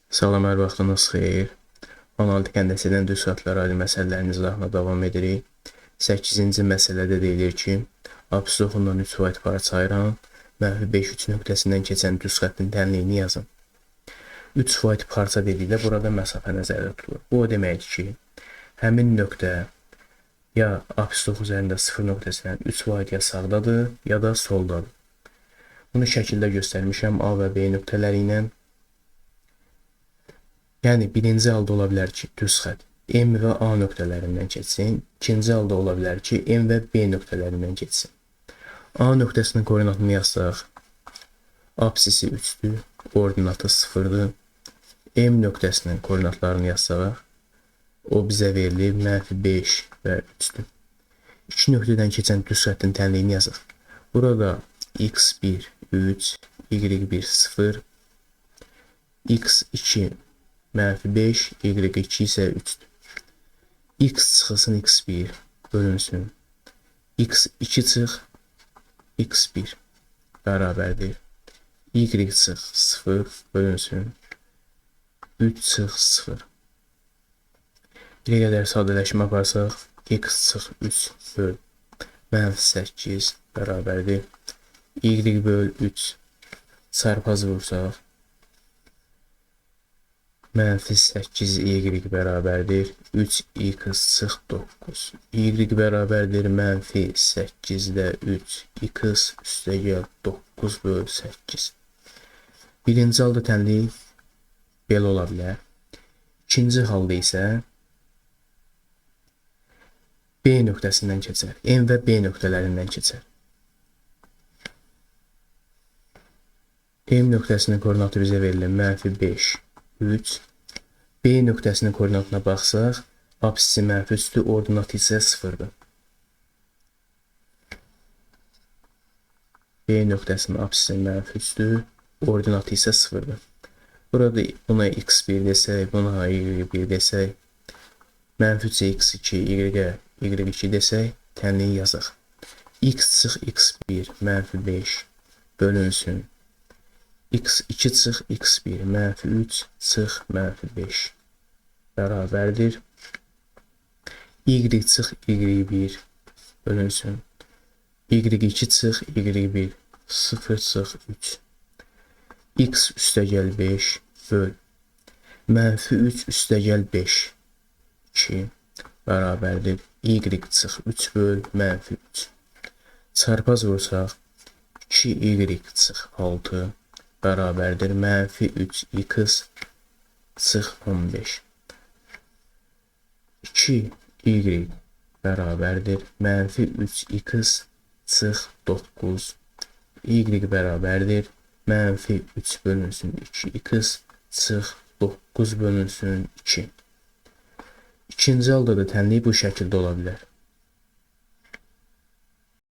Salam, hər vaxtınız xeyir. 16 kəndəsindən düz xətlər ali məsələlərin izahına davam edirik. 8-ci məsələdə deyilir ki, absidoxundan 3 faiz parça ayıran mənfi 5 3 nöqtəsindən keçən düz xəttin tənliyini yazın. 3 faiz parça dedikdə burada məsafə nəzərdə tutulur. Bu o deməkdir ki, həmin nöqtə ya absidox üzərində 0 nöqtəsindən 3 faiz ya sağdadır, ya da soldadır. Bunu şəkildə göstərmişəm A və B nöqtələri ilə. Yəni, birinci halda ola bilər ki, düz xətt M və A nöqtələrindən keçsin. İkinci halda ola bilər ki, M və B nöqtələrindən keçsin. A nöqtəsinin koordinatını yazsaq, absisi 3-dür, ordinatı 0-dır. M nöqtəsinin koordinatlarını yazsaq, o bizə verilir -5 və 3-dür. İki nöqtədən keçən düz xəttin tənliyini yazaq. Burada x1 3, y1 0, x2 -5, y2 isə 3-dür. X çıxılsın x1 bölünsün. x2 çıx x1 bərabərdir. Y çıx 0 bölünsün. 3 çıx 0. Bir qədər sadələşmə aparsaq, x çıx 3 böl -8 bərabərdir. Y böl 3 çarpaz vursaq, -8 y bərabərdir 3x çıx 9. Y bərabərdir -8-də 3x üstəgəl 9 böl 8. Birinci halda tənlik belə ola bilər. İkinci halda isə B nöqtəsindən keçər. M və B nöqtələrindən keçər. M nöqtəsinin koordinatı bizə verilir -5 3. B nöqtəsinin koordinatına baxsaq, absisi -3-dür, ordinatı isə 0-dır. B nöqtəsinin absisi -3-dür, ordinatı isə 0-dır. Burada buna x1 desək, buna y1 desək, -3 x2, y2 desək, tənliyi yazaq. X çıx x1 -5 bölünsün. x2 çıx x1 -3 çıx -5 bərabərdir. Y çıx y1 bölünsün. Y2 çıx y1 0 çıx 3. X üstəgəl 5 böl -3 üstəgəl 5 2 bərabərdir. Y çıx 3 böl -3. Çarpaz vursaq, 2y çıx 6 bərabərdir -3x çıx 15. 2y bərabərdir -3x çıx 9. Y bərabərdir -3 bölünsün 2x çıx 9 bölünsün 2. İkinci halda da tənlik bu şəkildə ola bilər.